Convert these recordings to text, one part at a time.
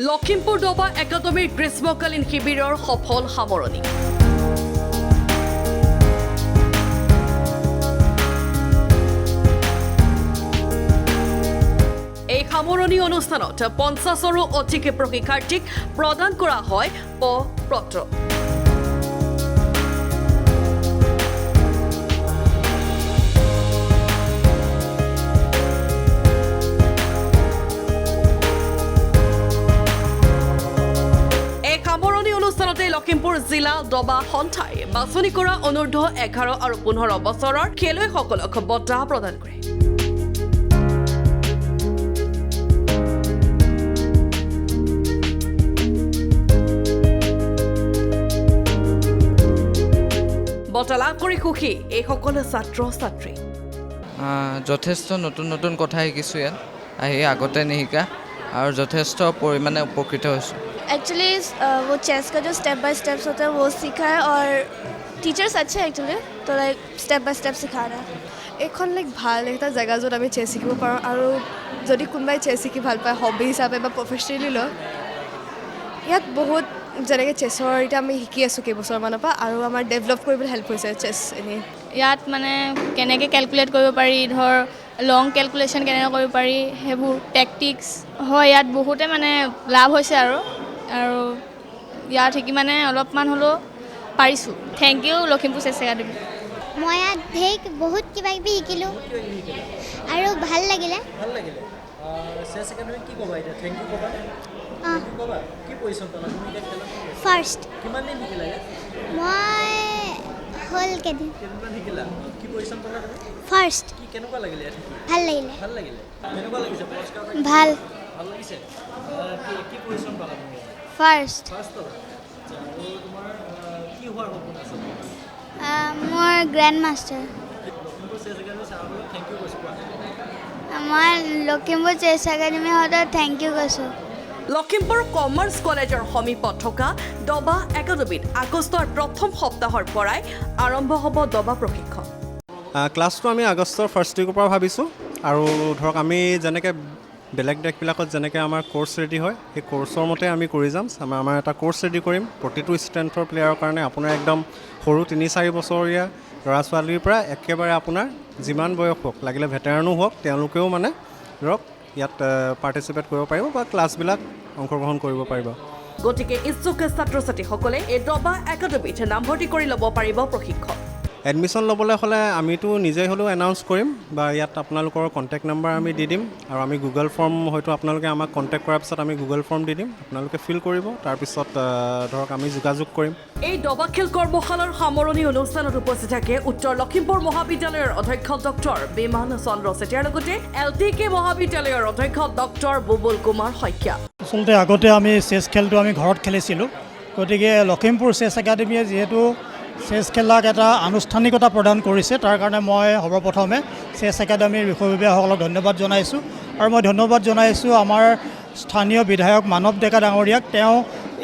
লখিমপুৰ দবা একাডেমীৰ গ্ৰীষ্মকালীন শিবিৰৰ সফল সামৰণি। এই সামৰণি অনুষ্ঠানত 50ৰো অধিক প্ৰশিক্ষাৰ্থীক প্ৰদান কৰা হয় পত্ৰ। লখিমপুৰ জিলা দবা সন্থাই বাছনি কৰা অনূৰ্ধ্ব 11 আৰু 15 বছৰৰ খেলুৱৈসকলক বঁটা প্ৰদান কৰে। বঁটা লাভ কৰি সুখী এই সকলো ছাত্ৰ ছাত্ৰী। যথেষ্ট নতুন নতুন কথা শিকিছোঁ ইয়াত আহি আগতে নিশিকা আৰু যথেষ্ট পৰিমাণে উপকৃত হৈছোঁ। एक्चुअली वो चेस का जो स्टेप बाय स्टेप्स होता है वो सीखा है और टीचर्स अच्छे एक्चुअली तो लाइक स्टेप बाय स्टेप सिखा रहा है। এখন লাইক ভাল এটা জেগা য'ত আমি চেছ শিকিব পাৰোঁ আৰু যদি কোনোবাই চেছ শিকি ভাল পায় হবি হিচাপে বা প্ৰফেচনেলি লয় ইয়াত বহুত যেনেকৈ চেছৰ এতিয়া আমি শিকি আছোঁ কেইবছৰমানৰ পৰা আৰু আমাৰ ডেভেলপ কৰিবলৈ হেল্প হৈছে চেছ এনেই। ইয়াত মানে কেনেকৈ কেলকুলেট কৰিব পাৰি ধৰ লং কেলকুলেশ্যন কেনেকৈ কৰিব পাৰি সেইবোৰ টেকটিক্স হয় ইয়াত বহুতে মানে লাভ হৈছে আৰু ইয়াত শিকি মানে অলপমান হ'লেও পাৰিছোঁ। থেংক ইউ লখিমপুৰ চেছ একাডেমী। মই ইয়াত বহুত কিবা কিবি শিকিলোঁ আৰু ভাল লাগিলে। ফাৰ্ষ্ট মই হ'ল কেইদিন ফাৰ্ষ্ট ভাল লাগিলে ভাল ফাৰ্ষ্ট মোৰ গ্ৰেণ্ড মাষ্টাৰ মই লখিমপুৰ চেছ একাডেমী সদায় থেংক ইউ কৈছোঁ। লখিমপুৰ কমাৰ্চ কলেজৰ সমীপত থকা দবা একাডেমীত আগষ্টৰ প্ৰথম সপ্তাহৰ পৰাই আৰম্ভ হ'ব দবা প্ৰশিক্ষণ। ক্লাছটো আমি আগষ্টৰ ফাৰ্ষ্ট উইকৰ পৰা ভাবিছোঁ আৰু ধৰক আমি যেনেকৈ বেলেগ দেশবিলাকত যেনেকৈ আমাৰ কোৰ্চ ৰেডি হয় সেই কোৰ্চৰ মতে আমি কৰি যাম। আমাৰ এটা কোৰ্চ ৰেডি কৰিম প্ৰতিটো ষ্ট্ৰেন্থৰ প্লেয়াৰৰ কাৰণে। আপোনাৰ একদম সৰু 3-4 বছৰীয়া ল'ৰা ছোৱালীৰ পৰা একেবাৰে আপোনাৰ যিমান বয়স হওক লাগিলে ভেটেৰানো হওক তেওঁলোকেও মানে ধৰক ইয়াত পাৰ্টিচিপেট কৰিব পাৰিব বা ক্লাছবিলাক অংশগ্ৰহণ কৰিব পাৰিব। গতিকে ইচ্ছুক ছাত্ৰ ছাত্ৰীসকলে এই দবা একাডেমীত নামভৰ্তি কৰি ল'ব পাৰিব প্ৰশিক্ষণ। এডমিশ্যন ল'বলৈ হ'লে আমিতো নিজে হ'লেও এনাউন্স কৰিম বা ইয়াত আপোনালোকৰ কণ্টেক্ট নাম্বাৰ আমি দি দিম আৰু আমি গুগল ফৰ্ম হয়তো আপোনালোকে আমাক কণ্টেক্ট কৰাৰ পিছত আমি গুগল ফৰ্ম দি দিম, আপোনালোকে ফিল কৰিব, তাৰপিছত ধৰক আমি যোগাযোগ কৰিম। এই দবা খেল কৰ্মশালাৰ সামৰণি অনুষ্ঠানত উপস্থিত থাকে উত্তৰ লখিমপুৰ মহাবিদ্যালয়ৰ অধ্যক্ষ ডক্টৰ বিমান চন্দ্ৰ চেতিয়াৰ লগতে LTK মহাবিদ্যালয়ৰ অধ্যক্ষ ডক্টৰ বুবুল কুমাৰ শইকীয়া। আচলতে আগতে আমি চেছ খেলটো আমি ঘৰত খেলিছিলোঁ, গতিকে লখিমপুৰ চেছ একাডেমীয়ে যিহেতু চেছ খেলাক এটা আনুষ্ঠানিকতা প্ৰদান কৰিছে তাৰ কাৰণে মই সৰ্বপ্ৰথমে চেছ একাডেমীৰ বিষয়ববীয়াসকলক ধন্যবাদ জনাইছোঁ আৰু মই ধন্যবাদ জনাইছোঁ আমাৰ স্থানীয় বিধায়ক মানৱ ডেকা ডাঙৰীয়াক। তেওঁ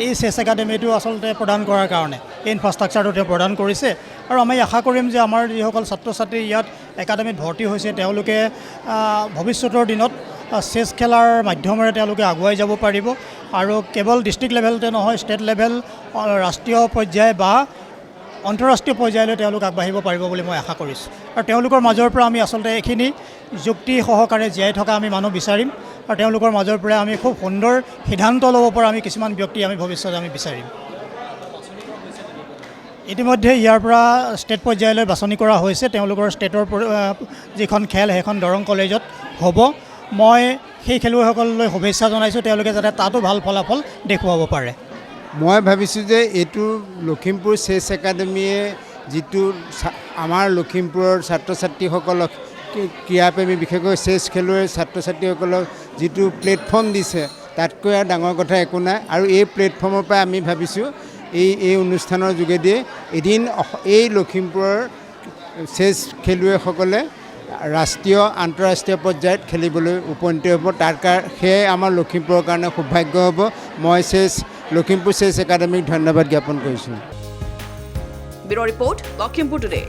এই চেছ একাডেমীটো আচলতে প্ৰদান কৰাৰ কাৰণে এই ইনফ্ৰাষ্ট্ৰাকচাৰটো তেওঁ প্ৰদান কৰিছে আৰু আমি আশা কৰিম যে আমাৰ যিসকল ছাত্ৰ ছাত্ৰী ইয়াত একাডেমীত ভৰ্তি হৈছে তেওঁলোকে ভৱিষ্যতৰ দিনত চেছ খেলাৰ মাধ্যমেৰে তেওঁলোকে আগুৱাই যাব পাৰিব আৰু কেৱল ডিষ্ট্ৰিক্ট লেভেলতে নহয় ষ্টেট লেভেল ৰাষ্ট্ৰীয় পৰ্যায় বা আন্তঃৰাষ্ট্ৰীয় পৰ্যায়লৈ তেওঁলোক আগবাঢ়িব পাৰিব বুলি মই আশা কৰিছোঁ আৰু তেওঁলোকৰ মাজৰ পৰা আমি আচলতে এইখিনি যুক্তি সহকাৰে জীয়াই থকা আমি মানুহ বিচাৰিম আৰু তেওঁলোকৰ মাজৰ পৰা আমি খুব সুন্দৰ সিদ্ধান্ত ল'ব পৰা আমি কিছুমান ব্যক্তি আমি ভৱিষ্যতে আমি বিচাৰিম। ইতিমধ্যে ইয়াৰ পৰা ষ্টেট পৰ্যায়লৈ বাছনি কৰা হৈছে। তেওঁলোকৰ ষ্টেটৰ যিখন খেল সেইখন দৰং কলেজত হ'ব। মই সেই খেলুৱৈসকললৈ শুভেচ্ছা জনাইছোঁ, তেওঁলোকে যাতে তাতো ভাল ফলাফল দেখুৱাব পাৰে। মই ভাবিছোঁ যে এইটো লখিমপুৰ চেছ একাডেমীয়ে যিটো আমাৰ লখিমপুৰৰ ছাত্ৰ ছাত্ৰীসকলক ক্ৰীড়াপ্ৰেমী বিশেষকৈ চেছ খেলুৱৈ ছাত্ৰ ছাত্ৰীসকলক যিটো প্লেটফৰ্ম দিছে তাতকৈ আৰু ডাঙৰ কথা একো নাই আৰু এই প্লেটফৰ্মৰ পৰা আমি ভাবিছোঁ এই অনুষ্ঠানৰ যোগেদিয়ে এদিন এই লখিমপুৰৰ চেছ খেলুৱৈসকলে ৰাষ্ট্ৰীয় আন্তঃৰাষ্ট্ৰীয় পৰ্যায়ত খেলিবলৈ উপনীত হ'ব। সেয়াই আমাৰ লখিমপুৰৰ কাৰণে সৌভাগ্য হ'ব। মই লখিমপুৰ চেছ একাডেমীক ধন্যবাদ জ্ঞাপন কৰিছোঁ। Bureau report Lakhimpur today.